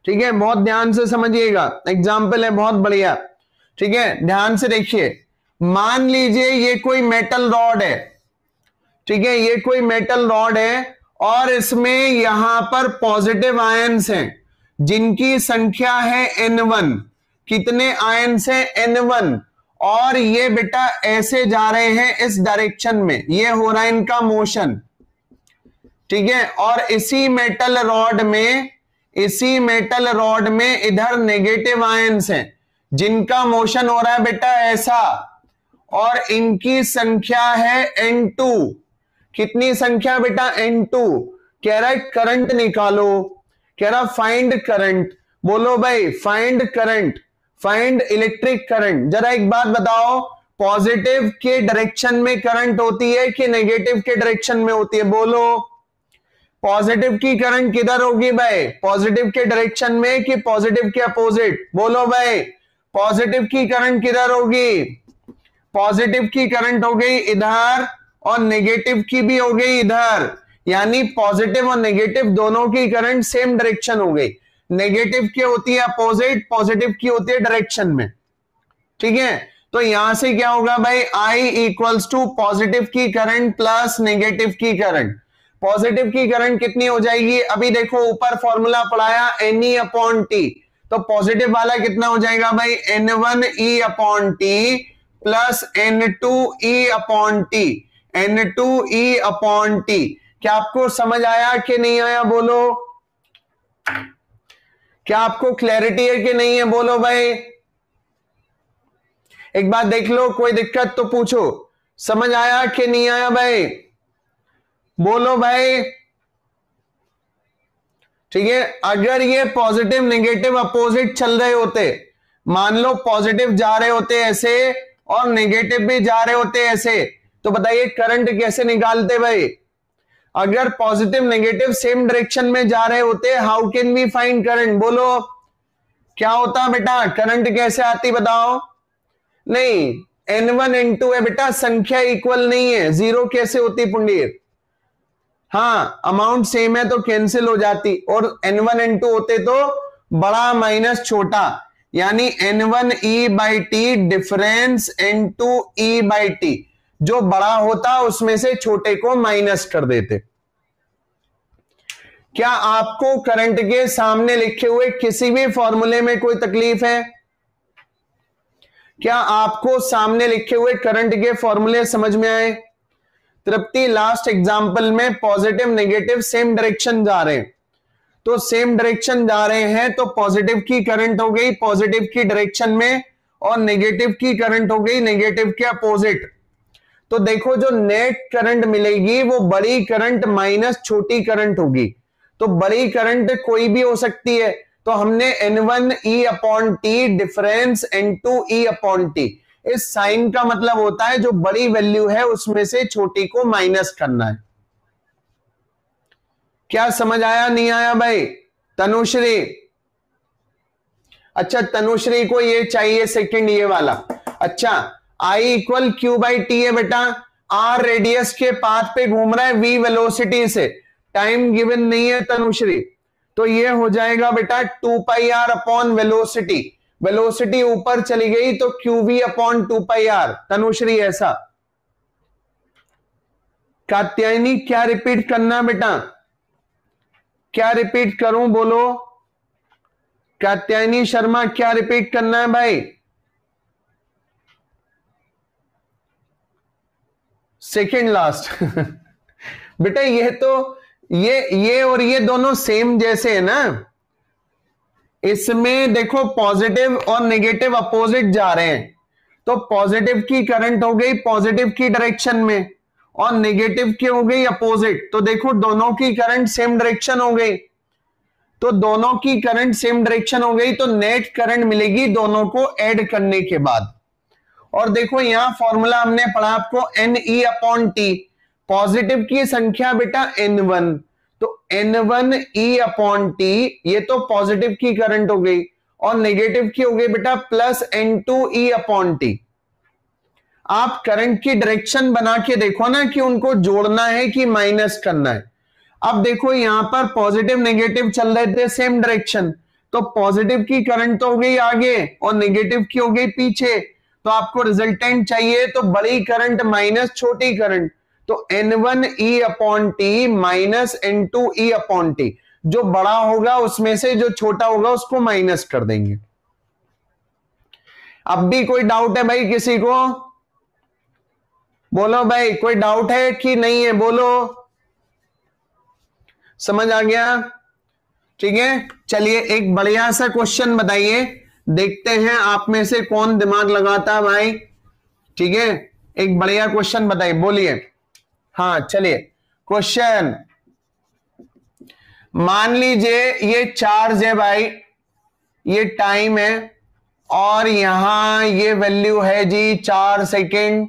ठीक है, बहुत ध्यान से समझिएगा, एग्जाम्पल है बहुत बढ़िया, ठीक है, ध्यान से देखिए। मान लीजिए ये कोई मेटल रॉड है, ठीक है, ये कोई मेटल रॉड है और इसमें यहां पर पॉजिटिव आयंस हैं जिनकी संख्या है N1। कितने आयंस हैं? N1। और ये बेटा ऐसे जा रहे हैं इस डायरेक्शन में, ये हो रहा है इनका मोशन, ठीक है। और इसी मेटल रॉड में इधर नेगेटिव आयंस हैं जिनका मोशन हो रहा है बेटा ऐसा, और इनकी संख्या है N2। कितनी संख्या बेटा? N2। कह रहा है करंट निकालो, कह रहा फाइंड करंट। बोलो भाई find current, find electric current. जरा एक बात बताओ, पॉजिटिव के डायरेक्शन में करंट होती है कि नेगेटिव के डायरेक्शन में होती है? बोलो पॉजिटिव की करंट किधर होगी भाई? पॉजिटिव के डायरेक्शन में कि पॉजिटिव के अपोजिट? बोलो भाई पॉजिटिव की करंट किधर होगी? पॉजिटिव की करंट हो गई इधर और नेगेटिव की भी हो गई इधर, यानी पॉजिटिव और नेगेटिव दोनों की करंट सेम डायरेक्शन हो गई। नेगेटिव की होती है अपोजिट, पॉजिटिव की होती है डायरेक्शन में, ठीक है। तो यहां से क्या होगा भाई? I इक्वल्स टू पॉजिटिव की करंट प्लस नेगेटिव की करंट। पॉजिटिव की करंट कितनी हो जाएगी? अभी देखो ऊपर फॉर्मूला पढ़ाया Ne अपॉन टी, तो पॉजिटिव वाला कितना हो जाएगा भाई? N1E upon T plus N2E upon T, N2E upon T. क्या आपको समझ आया कि नहीं आया? बोलो क्या आपको क्लैरिटी है कि नहीं है? बोलो भाई एक बात देख लो, कोई दिक्कत तो पूछो, समझ आया कि नहीं आया भाई? बोलो भाई, ठीक है। अगर ये पॉजिटिव नेगेटिव अपोजिट चल रहे होते, मान लो पॉजिटिव जा रहे होते ऐसे और नेगेटिव भी जा रहे होते ऐसे, तो बताइए करंट कैसे निकालते भाई? अगर पॉजिटिव नेगेटिव सेम डायरेक्शन में जा रहे होते, how can we find current? बोलो क्या होता बेटा? करंट कैसे आती बताओ? नहीं, N1 N2 है बेटा, संख्या इक्वल नहीं है, जीरो कैसे होती पुंडीर? हाँ अमाउंट सेम है तो कैंसिल हो जाती, और N1 N2 होते तो बड़ा माइनस छोटा, यानी N1E by T difference N2E by T, जो बड़ा होता उसमें से छोटे को माइनस कर देते। क्या आपको करंट के सामने लिखे हुए किसी भी फॉर्मूले में कोई तकलीफ है? क्या आपको सामने लिखे हुए करंट के फॉर्मूले समझ में आए? तृप्ति लास्ट एग्जाम्पल में पॉजिटिव नेगेटिव सेम डायरेक्शन जा रहे हैं, तो सेम डायरेक्शन जा रहे हैं तो पॉजिटिव की करंट हो गई पॉजिटिव की डायरेक्शन में और नेगेटिव की करंट हो गई नेगेटिव के अपोजिट। तो देखो जो नेट करंट मिलेगी वो बड़ी करंट माइनस छोटी करंट होगी, तो बड़ी करंट कोई भी हो सकती है, तो हमने N1E upon T difference N2E upon T, इस साइन का मतलब होता है जो बड़ी वैल्यू है उसमें से छोटी को माइनस करना है। क्या समझ आया नहीं आया भाई? तनुश्री, अच्छा तनुश्री को ये चाहिए सेकंड ये वाला। अच्छा I equal Q by T है बेटा, R रेडियस के पाथ पे घूम रहा है V वेलोसिटी से, टाइम गिवन नहीं है तनुश्री, तो ये हो जाएगा बेटा 2 pi R upon velocity, velocity ऊपर चली गई तो QV upon 2 pi R. Tanushree ऐसा। कात्यायनी क्या रिपीट करना बेटा? क्या रिपीट करूं बोलो? कात्यायनी शर्मा क्या रिपीट करना है भाई? सेकेंड लास्ट बेटा ये तो ये और ये दोनों सेम जैसे है ना, इसमें देखो पॉजिटिव और नेगेटिव अपोजिट जा रहे हैं, तो पॉजिटिव की करंट हो गई पॉजिटिव की डायरेक्शन में और नेगेटिव की हो गई अपोजिट, तो देखो दोनों की करंट सेम डायरेक्शन हो गई, तो दोनों की करंट सेम डायरेक्शन हो गई तो नेट करंट मिलेगी दोनों को ऐड करने के बाद। और देखो यहां फॉर्मूला हमने पढ़ा आपको NE अपॉन टी, पॉजिटिव की संख्या बेटा N1, तो N1E/T, ये तो पॉजिटिव की करंट हो गई, और नेगेटिव की हो गई बेटा प्लस N2E/T। आप करंट की डायरेक्शन बना के देखो ना कि उनको जोड़ना है कि माइनस करना है। अब देखो यहां पर पॉजिटिव नेगेटिव चल रहे थे सेम डायरेक्शन, तो पॉजिटिव की करंट तो हो गई आगे और नेगेटिव की हो गई पीछे, तो आपको रिजल्टेंट चाहिए, तो बड़ी करंट माइनस छोटी करंट, तो N1E/T माइनस N2E/T, जो बड़ा होगा उसमें से जो छोटा होगा उसको माइनस कर देंगे। अब भी कोई डाउट है भाई किसी को? बोलो भाई, कोई डाउट है कि नहीं है? बोलो, समझ आ गया? ठीक है, चलिए एक बढ़िया सा क्वेश्चन बताइए, देखते हैं आप में से कौन दिमाग लगाता है भाई। ठीक है, एक बढ़िया क्वेश्चन बताइए, बोलिए। हाँ चलिए, क्वेश्चन, मान लीजिए ये चार्ज है भाई, ये टाइम है, और यहां ये वैल्यू है जी 4 सेकेंड,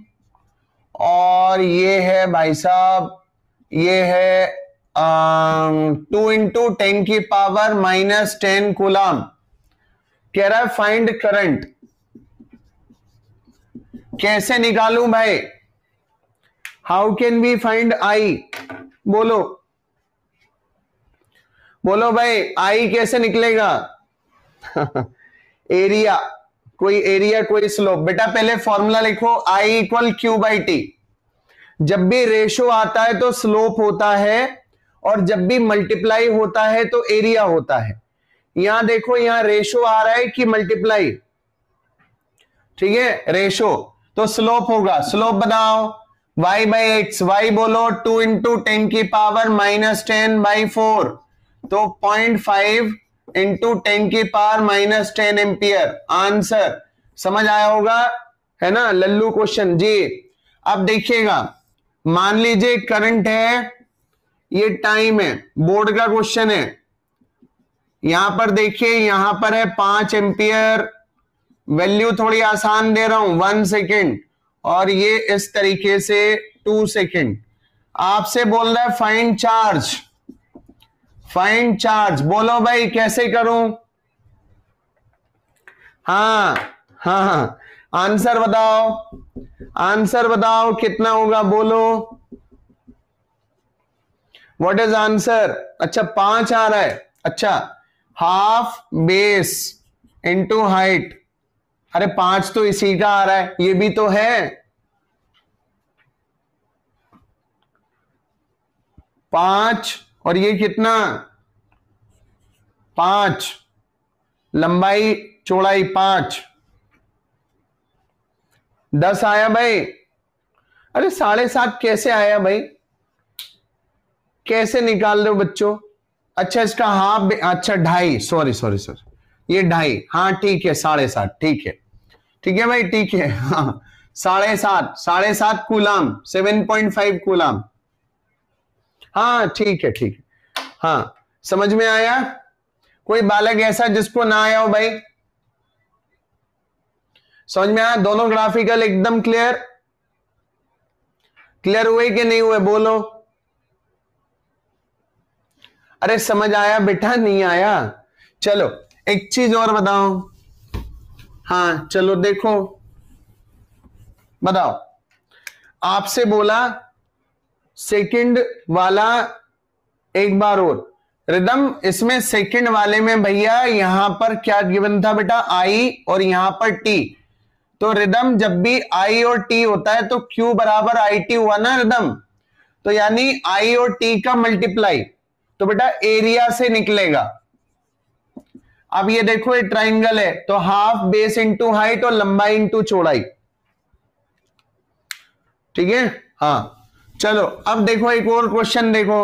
और ये है भाई साहब, ये है 2 × 10⁻⁻10 कूलम। कह रहा है फाइंड करंट, कैसे निकालूं भाई? How can we find I? बोलो बोलो भाई, आई कैसे निकलेगा? एरिया, कोई एरिया कोई स्लोप। बेटा पहले फॉर्मूला लिखो, I = Q/T। जब भी रेशो आता है तो स्लोप होता है, और जब भी मल्टीप्लाई होता है तो एरिया होता है। यहां देखो, यहां रेशो आ रहा है कि मल्टीप्लाई? ठीक है, रेशो, तो स्लोप होगा। स्लोप बताओ, y/x, y बोलो 2 × 10⁻⁻10/4, तो 0.5 × 10⁻⁻10 एम्पियर आंसर। समझ आया होगा, है ना? लल्लू क्वेश्चन जी। अब देखिएगा, मान लीजिए करंट है, ये टाइम है, बोर्ड का क्वेश्चन है। यहां पर देखिए, यहां पर है 5 एम्पियर, वैल्यू थोड़ी आसान दे रहा हूं 1 सेकेंड, और ये इस तरीके से 2 सेकेंड। आपसे बोल रहा है फाइंड चार्ज, फाइंड चार्ज। बोलो भाई कैसे करूं? हाँ हाँ, आंसर बताओ, आंसर बताओ कितना होगा, बोलो। What is answer? अच्छा 5 आ रहा है। अच्छा, हाफ बेस इंटू हाइट। अरे 5 तो इसी का आ रहा है, ये भी तो है 5, और ये कितना 5, लंबाई चौड़ाई 5, 10 आया भाई। अरे 7.5 कैसे आया भाई? कैसे निकाल रहे हो बच्चों? अच्छा इसका हाफ, अच्छा 2.5, सॉरी सॉरी सॉरी, ये 2.5, हाँ ठीक है 7.5, ठीक है, ठीक है भाई, ठीक है। हाँ 7.5 कूलम, 7.5 कूलम, हाँ ठीक है ठीक है, हाँ समझ में आया? कोई बालक ऐसा जिसको ना आया हो भाई? समझ में आया? दोनों ग्राफिकल एकदम क्लियर, क्लियर हुए कि नहीं हुए? बोलो। अरे समझ आया बेटा, नहीं आया? चलो एक चीज और बताओ। हाँ चलो देखो, बताओ, आपसे बोला सेकंड वाला, एक बार और रिदम, इसमें सेकंड वाले में भैया यहां पर क्या गिवन था बेटा? आई, और यहां पर टी। तो रिदम जब भी आई और टी होता है तो Q = IT हुआ ना रिदम, तो यानी आई और टी का मल्टीप्लाई, तो बेटा एरिया से निकलेगा। अब ये देखो, ये ट्राइंगल है, तो हाफ बेस इंटू हाइट और लंबाई इंटू चौड़ाई। ठीक है, हाँ चलो अब देखो एक और क्वेश्चन देखो।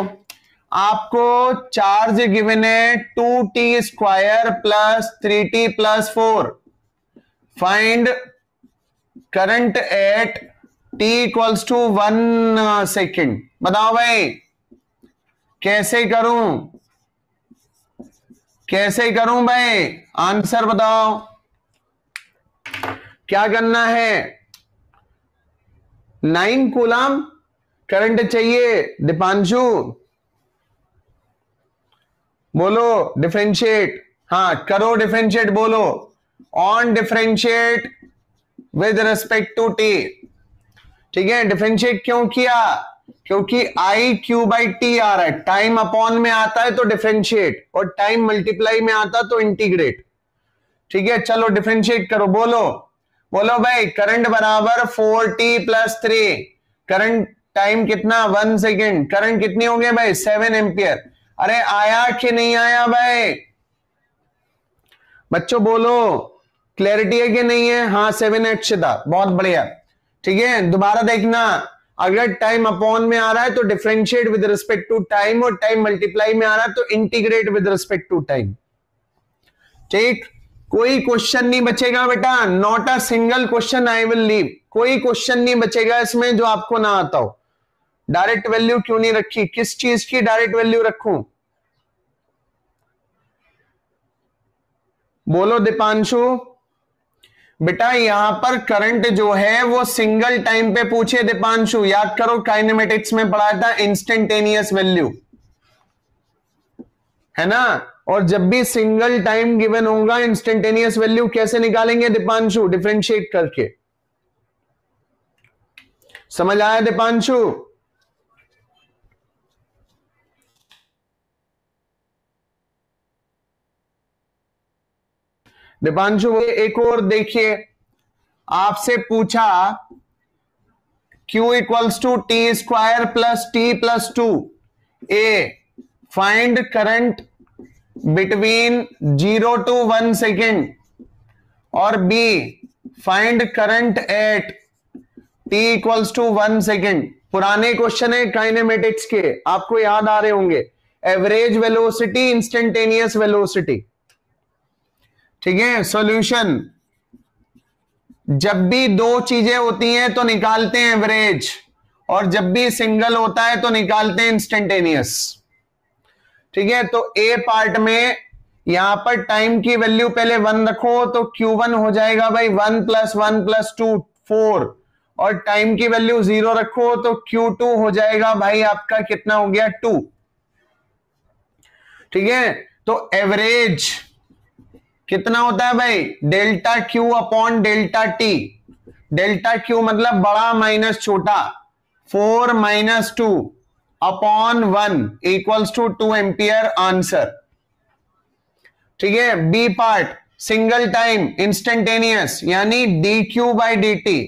आपको चार्ज गिवन है 2t² + 3t + 4, find current at t = 1 second. बताओ भाई कैसे करूं, कैसे करूं भाई? आंसर बताओ, क्या करना है? 9 कूलम करंट चाहिए दीपांशु, बोलो डिफरेंशिएट, हाँ करो डिफरेंशिएट, बोलो on differentiate with respect to T. ठीक है, डिफरेंशिएट क्यों किया? क्योंकि आई क्यू बाई टी आ रहा है, टाइम अपॉन में आता है तो डिफरेंशिएट, और टाइम मल्टीप्लाई में आता तो इंटीग्रेट। ठीक है, चलो डिफरेंशिएट करो, बोलो बोलो भाई। करंट बराबर 4t प्लस 3, करंट टाइम कितना 1 सेकेंड, करंट कितनी हो गई भाई 7 एम्पियर। अरे आया कि नहीं आया भाई बच्चों, बोलो क्लैरिटी है कि नहीं है? हाँ 7h था, बहुत बढ़िया। ठीक है, दोबारा देखना, अगर टाइम अपॉन में आ रहा है तो differentiate with respect to time, और टाइम मल्टीप्लाई में आ रहा है तो integrate with respect to time. ठीक, कोई क्वेश्चन नहीं बचेगा बेटा, not a single question I will leave, कोई क्वेश्चन नहीं बचेगा इसमें जो आपको ना आता हो। डायरेक्ट वैल्यू क्यों नहीं रखी? किस चीज की डायरेक्ट वैल्यू रखूं? बोलो दीपांशु। बेटा यहां पर करंट जो है वो सिंगल टाइम पे पूछे दीपांशु, याद करो काइनेमेटिक्स में पढ़ा था इंस्टेंटेनियस वैल्यू, है ना? और जब भी सिंगल टाइम गिवन होगा इंस्टेंटेनियस वैल्यू कैसे निकालेंगे दीपांशु? डिफरेंशिएट करके। समझ आया दीपांशु? दीपांशु एक और देखिए, आपसे पूछा Q equals to T square plus T plus 2, a find current between 0 to 1 second, और b find current at t equals to 1 second. पुराने क्वेश्चन है काइनेमेटिक्स के, आपको याद आ रहे होंगे, एवरेज वेलोसिटी, इंस्टेंटेनियस वेलोसिटी। ठीक है, सॉल्यूशन, जब भी दो चीजें होती हैं तो निकालते हैं एवरेज, और जब भी सिंगल होता है तो निकालते हैं इंस्टेंटेनियस। ठीक है, तो ए पार्ट में यहां पर टाइम की वैल्यू पहले 1 रखो तो Q1 हो जाएगा भाई 1 + 1 + 2 4, और टाइम की वैल्यू 0 रखो तो Q2 हो जाएगा भाई आपका कितना हो गया 2। ठीक है, तो एवरेज कितना होता है भाई? Delta Q upon delta T. Delta Q मतलब बड़ा माइनस छोटा, 4 - 2 upon 1 equals to 2 ampere answer. ठीक है, B part single time instantaneous यानी dQ बाई dt,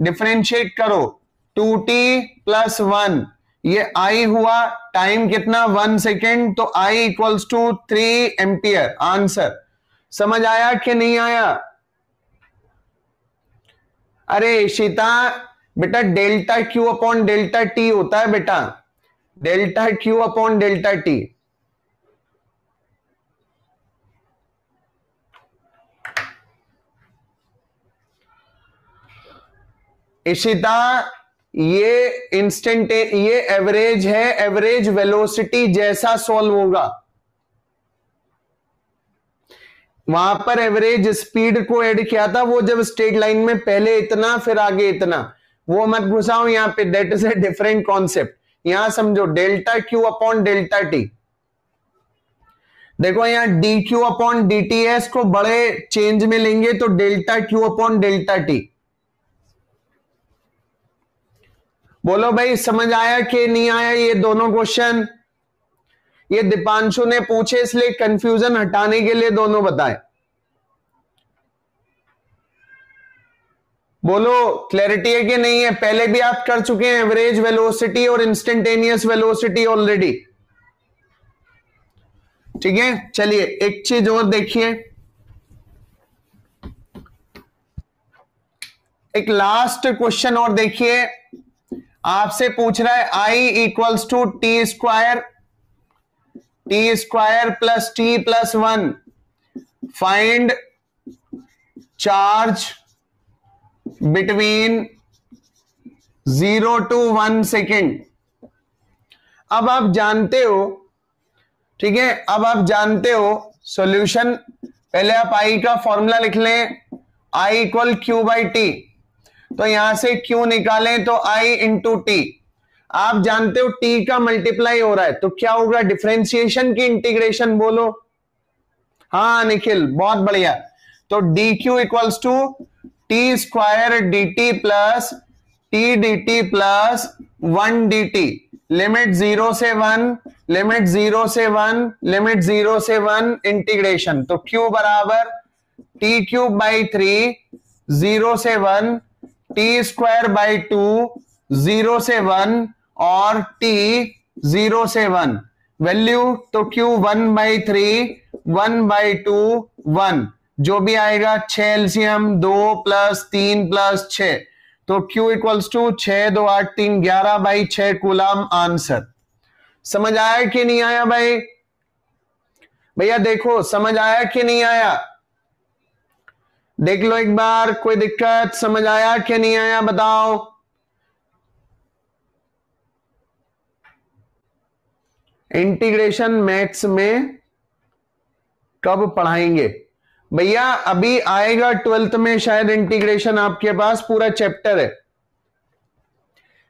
डिफरेंशिएट करो 2t + 1, ये I हुआ, टाइम कितना 1 सेकेंड, तो I equals to 3 ampere answer. समझ आया कि नहीं आया? अरे इशिता बेटा delta Q upon delta T होता है बेटा, delta Q upon delta T. Ishita ये ये एवरेज है, एवरेज वेलोसिटी जैसा सॉल्व होगा, वहां पर एवरेज स्पीड को ऐड किया था, वो जब स्ट्रेट लाइन में पहले इतना फिर आगे इतना, वो मत घुसाओ यहां पे, that is a different concept. यहां समझो delta Q upon delta T. देखो यहां dQ अपॉन dTS को बड़े चेंज में लेंगे तो delta Q upon delta T. बोलो भाई समझ आया कि नहीं आया ये दोनों क्वेश्चन? ये दीपांशु ने पूछे इसलिए कंफ्यूजन हटाने के लिए दोनों बताए। बोलो क्लैरिटी है कि नहीं है? पहले भी आप कर चुके हैं एवरेज वेलोसिटी और इंस्टेंटेनियस वेलोसिटी ऑलरेडी। ठीक है, चलिए एक चीज और देखिए, एक लास्ट क्वेश्चन और देखिए, आपसे पूछ रहा है I equals to T square plus T plus 1, find charge between 0 to 1 second. अब आप जानते हो, ठीक है, अब आप जानते हो सॉल्यूशन, पहले आप I का फॉर्मूला लिख लें, I equal Q by T, तो यहां से Q निकालें तो I इंटू टी। आप जानते हो टी का मल्टीप्लाई हो रहा है तो क्या होगा, डिफरेंशिएशन की इंटीग्रेशन बोलो। हाँ निखिल बहुत बढ़िया। तो D Q equals to T square D T plus T D T plus 1 D T, limit 0 से 1, लिमिट 0 से 1, लिमिट 0 से 1 इंटीग्रेशन। तो क्यू बराबर टी क्यूब बाई 3 0 से 1, टी स्क्वायर बाई 2 0 से 1 और टी 0 से 1। वैल्यू तो क्यू 1/3 1/2 1, जो भी आएगा 6 एलसीएम 2 + 3 + 6, तो Q equals to 6 2 8 3 11/6 coulomb answer. समझ आया कि नहीं आया भाई? भैया देखो समझ आया कि नहीं आया, देख लो एक बार, कोई दिक्कत, समझ आया कि नहीं आया बताओ। इंटीग्रेशन मैथ्स में कब पढ़ाएंगे भैया? अभी आएगा 12th में शायद इंटीग्रेशन, आपके पास पूरा चैप्टर है।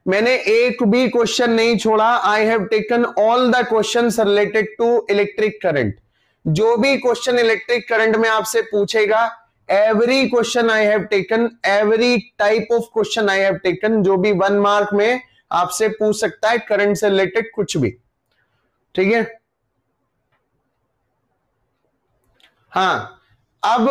मैंने एक भी क्वेश्चन नहीं छोड़ा। I have taken all the questions related to electric current. जो भी क्वेश्चन इलेक्ट्रिक करंट में आपसे पूछेगा, every question I have taken, every type of question I have taken, जो भी 1 मार्क में आपसे पूछ सकता है करंट से रिलेटेड कुछ भी, ठीक है। हाँ, अब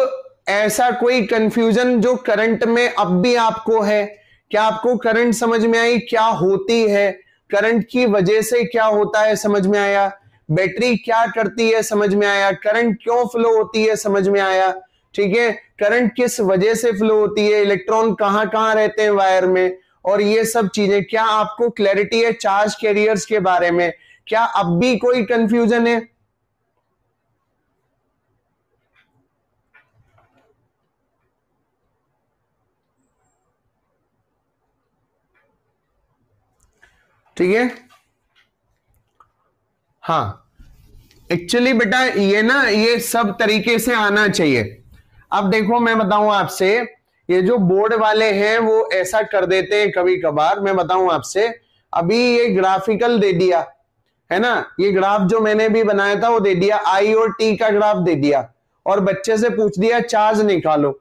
ऐसा कोई कंफ्यूजन जो करंट में अब भी आपको है, क्या आपको करंट समझ में आई क्या होती है, करंट की वजह से क्या होता है समझ में आया, बैटरी क्या करती है समझ में आया, करंट क्यों फ्लो होती है समझ में आया, ठीक है, करंट किस वजह से फ्लो होती है, इलेक्ट्रॉन कहां कहां रहते हैं वायर में, और ये सब चीजें, क्या आपको क्लैरिटी है चार्ज कैरियर्स के बारे में, क्या अब भी कोई कंफ्यूजन है? ठीक है। हाँ एक्चुअली बेटा ये ना, ये सब तरीके से आना चाहिए। अब देखो मैं बताऊं आपसे, ये जो बोर्ड वाले हैं वो ऐसा कर देते हैं कभी कभार। मैं बताऊं आपसे, अभी ये ग्राफिकल दे दिया है ना, ये ग्राफ जो मैंने भी बनाया था वो दे दिया, आई और टी का ग्राफ दे दिया, और बच्चे से पूछ दिया चार्ज निकालो।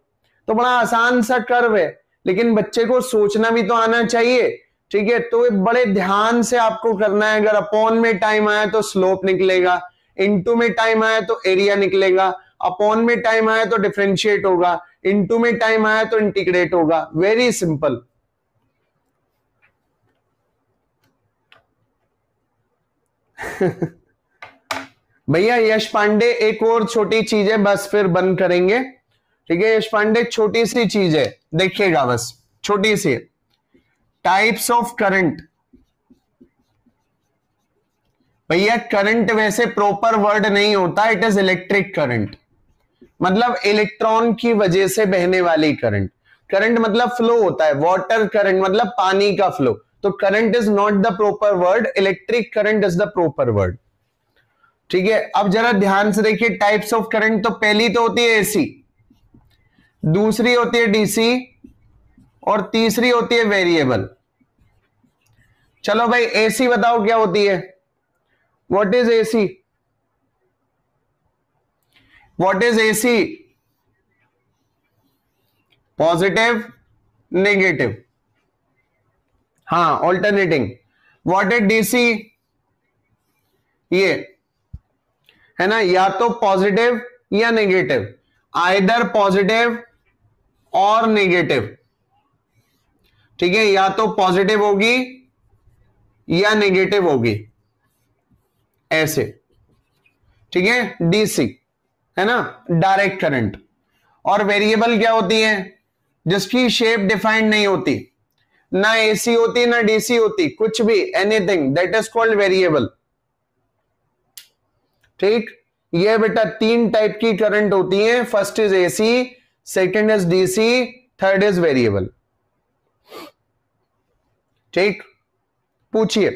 तो बड़ा आसान सा कर्व है, लेकिन बच्चे को सोचना भी तो आना चाहिए, ठीक है। तो बड़े ध्यान से आपको करना है। अगर अपॉन में टाइम आया तो स्लोप निकलेगा, इनटू में टाइम आया तो एरिया निकलेगा, अपॉन में टाइम आया तो डिफरेंशिएट होगा, इनटू में टाइम आया तो इंटीग्रेट होगा। Very simple. भैया यश पांडे एक और छोटी चीज है, बस फिर बंद करेंगे, ठीक है। यश पांडे छोटी सी चीज है, देखिएगा बस, छोटी सी, टाइप्स ऑफ करंट। भैया करंट वैसे प्रॉपर वर्ड नहीं होता, इट इज इलेक्ट्रिक करंट, मतलब इलेक्ट्रॉन की वजह से बहने वाली करंट। करंट मतलब फ्लो होता है, वाटर करंट मतलब पानी का फ्लो, तो current is not the proper word, electric current is the proper word, ठीक है। अब जरा ध्यान से देखिए टाइप्स ऑफ करंट। तो पहली तो होती है एसी, दूसरी होती है डीसी, और तीसरी होती है वेरिएबल। चलो भाई एसी बताओ क्या होती है, what is AC? What is AC? Positive negative, हाँ ऑल्टरनेटिंग। What is DC? ये है ना, या तो पॉजिटिव या नेगेटिव, आइदर पॉजिटिव और नेगेटिव, ठीक है, या तो पॉजिटिव होगी या नेगेटिव होगी, ऐसे, ठीक है। डीसी है ना, डायरेक्ट करंट। और वेरिएबल क्या होती है? जिसकी शेप डिफाइंड नहीं होती, ना एसी होती ना डीसी होती, कुछ भी, anything, that is called variable, ठीक। ये बेटा 3 टाइप की करंट होती है, first is AC, second is DC, third is variable, ठीक। पूछिए।